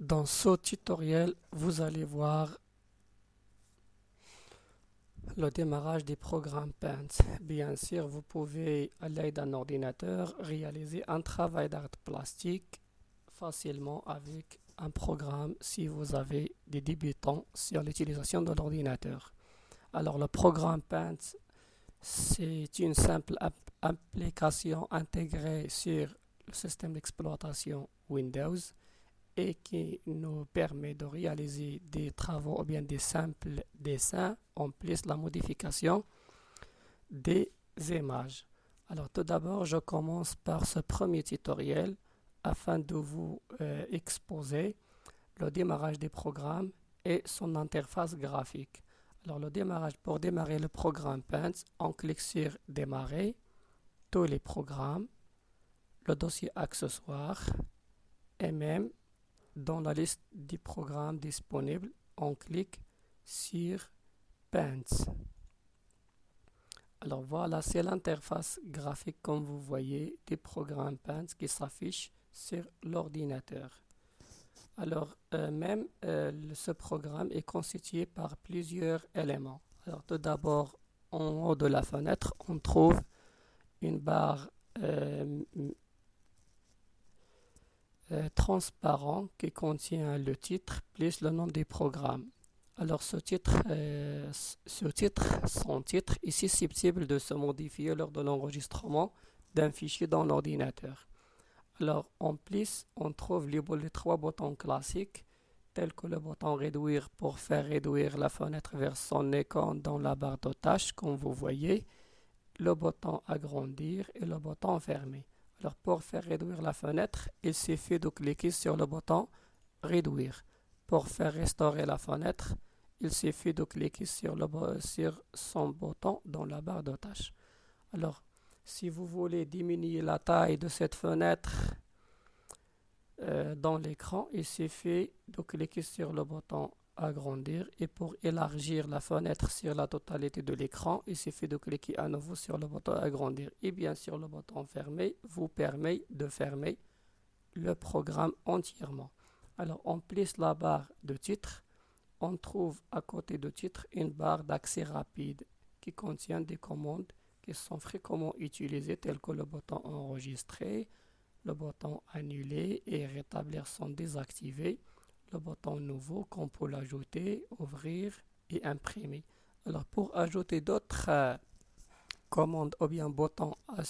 Dans ce tutoriel, vous allez voir le démarrage des programmes Paint. Bien sûr, vous pouvez, à l'aide d'un ordinateur, réaliser un travail d'art plastique facilement avec un programme si vous avez des débutants sur l'utilisation de l'ordinateur. Alors, le programme Paint, c'est une simple application intégrée sur le système d'exploitation Windows et qui nous permet de réaliser des travaux ou bien des simples dessins en plus la modification des images. Alors tout d'abord, je commence par ce premier tutoriel afin de vous exposer le démarrage des programmes et son interface graphique. Alors le démarrage, pour démarrer le programme Paint, on clique sur Démarrer, tous les programmes, le dossier accessoires et même dans la liste des programmes disponibles, on clique sur Paint. Alors voilà, c'est l'interface graphique comme vous voyez des programmes Paint qui s'affichent sur l'ordinateur. Alors ce programme est constitué par plusieurs éléments. Alors tout d'abord, en haut de la fenêtre, on trouve une barre transparent qui contient le titre plus le nom des programmes. Alors son titre est susceptible de se modifier lors de l'enregistrement d'un fichier dans l'ordinateur. Alors en plus, on trouve les trois boutons classiques tels que le bouton réduire pour faire réduire la fenêtre vers son écran dans la barre de tâches comme vous voyez, le bouton agrandir et le bouton fermer. Alors pour faire réduire la fenêtre, il suffit de cliquer sur le bouton réduire. Pour faire restaurer la fenêtre, il suffit de cliquer sur son bouton dans la barre de tâches. Alors, si vous voulez diminuer la taille de cette fenêtre dans l'écran, il suffit de cliquer sur le bouton agrandir et pour élargir la fenêtre sur la totalité de l'écran, il suffit de cliquer à nouveau sur le bouton agrandir et bien sûr le bouton fermer vous permet de fermer le programme entièrement. Alors on place la barre de titre, on trouve à côté de titre une barre d'accès rapide qui contient des commandes qui sont fréquemment utilisées telles que le bouton enregistrer, le bouton annuler et rétablir sont désactivés, le bouton nouveau qu'on peut l'ajouter, ouvrir et imprimer. Alors pour ajouter d'autres commandes ou bien boutons à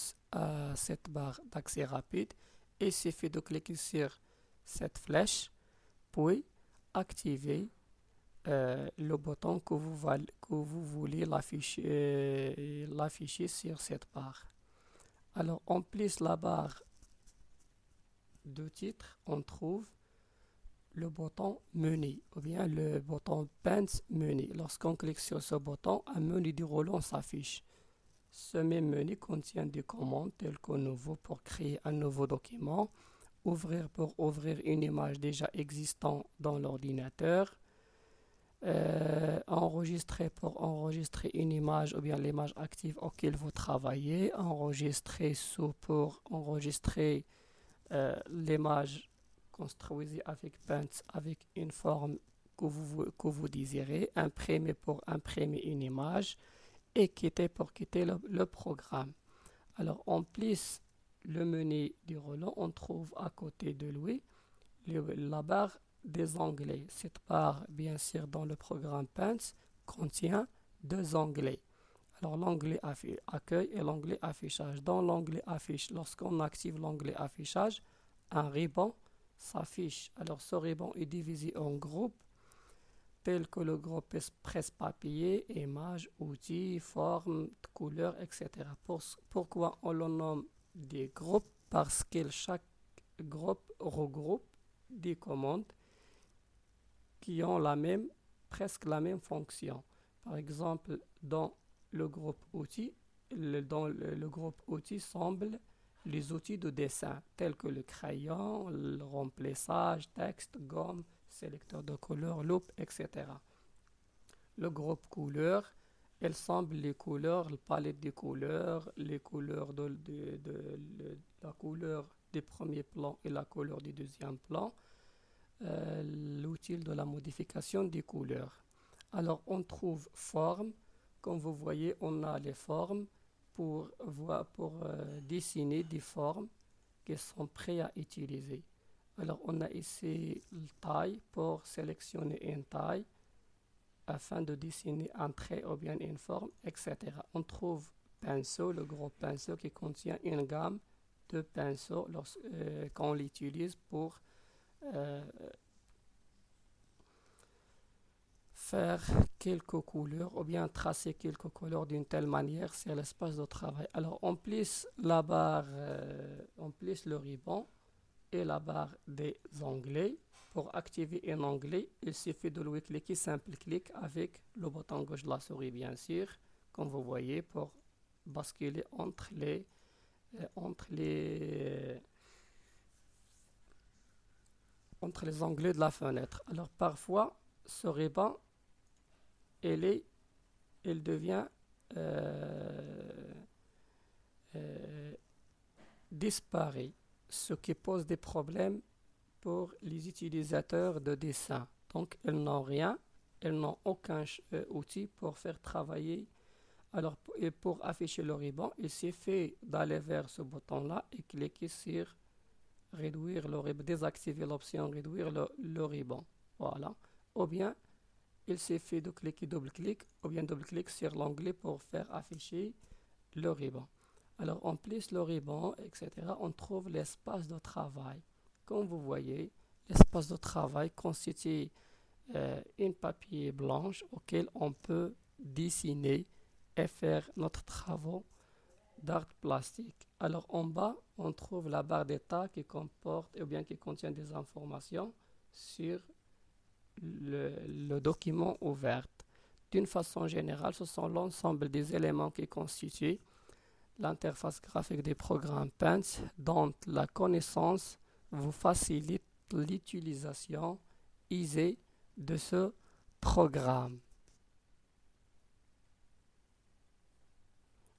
cette barre d'accès rapide, il suffit de cliquer sur cette flèche puis activer le bouton que vous voulez l'afficher sur cette barre. Alors en plus la barre de titre, on trouve le bouton menu ou bien le bouton Paint menu. Lorsqu'on clique sur ce bouton, un menu déroulant s'affiche. Ce même menu contient des commandes telles que nouveau pour créer un nouveau document, ouvrir pour ouvrir une image déjà existante dans l'ordinateur, enregistrer pour enregistrer une image ou bien l'image active auquel vous travaillez, enregistrer sous pour enregistrer l'image construisez avec Paint avec une forme que vous désirez, imprimer pour imprimer une image et quitter pour quitter le programme. Alors en plus le menu du rouleau, on trouve à côté de lui la barre des onglets. Cette barre, bien sûr, dans le programme Paint, contient deux onglets. Alors l'onglet accueil et l'onglet affichage. Dans l'onglet affiche, lorsqu'on active l'onglet affichage, un ruban s'affiche. Alors ce ruban est divisé en groupes tels que le groupe presse-papier, images, outils, formes, couleurs, etc. Pourquoi on le nomme des groupes? Parce que chaque groupe regroupe des commandes qui ont presque la même fonction. Par exemple, dans le groupe outils, dans le groupe outils semble les outils de dessin tels que le crayon, le remplissage, texte, gomme, sélecteur de couleurs, loupe, etc. Le groupe couleurs, elle semble les couleurs, la palette des couleurs, les couleurs la couleur des premiers plans et la couleur du deuxième plan. l'outil de la modification des couleurs. Alors, on trouve forme. Comme vous voyez, on a les formes pour dessiner des formes qui sont prêtes à utiliser. Alors, on a ici la taille pour sélectionner une taille afin de dessiner un trait ou bien une forme, etc. On trouve pinceau, le gros pinceau qui contient une gamme de pinceaux qu'on l'utilise pour euh, faire quelques couleurs ou bien tracer quelques couleurs d'une telle manière sur l'espace de travail. Alors on plisse la barre, on plisse le ruban et la barre des onglets. Pour activer un onglet, il suffit de le cliquer, simple clic avec le bouton gauche de la souris bien sûr, comme vous voyez, pour basculer entre les onglets de la fenêtre. Alors parfois, ce ruban il devient euh, disparaît, ce qui pose des problèmes pour les utilisateurs de dessin. Donc, ils n'ont rien, ils n'ont aucun outil pour faire travailler. Alors, pour afficher le ruban, il suffit d'aller vers ce bouton-là et cliquer sur réduire le ruban, désactiver l'option réduire le ruban. Voilà. Ou bien, il suffit de cliquer double-clic ou bien double-clic sur l'onglet pour faire afficher le ruban. Alors, on plisse le ruban, etc. On trouve l'espace de travail. Comme vous voyez, l'espace de travail constitue une papier blanche auquel on peut dessiner et faire notre travaux d'art plastique. Alors en bas, on trouve la barre d'état qui comporte ou bien qui contient des informations sur le document ouvert. D'une façon générale, ce sont l'ensemble des éléments qui constituent l'interface graphique des programmes Paint, dont la connaissance vous facilite l'utilisation aisée de ce programme.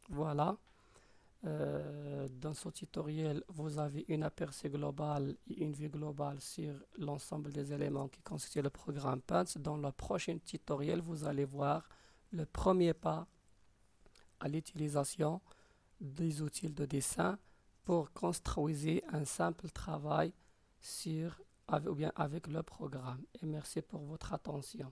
Voilà. Dans ce tutoriel, vous avez une aperçu global et une vue globale sur l'ensemble des éléments qui constituent le programme Paint. Dans le prochain tutoriel, vous allez voir le premier pas à l'utilisation des outils de dessin pour construire un simple travail ou bien avec le programme. Et merci pour votre attention.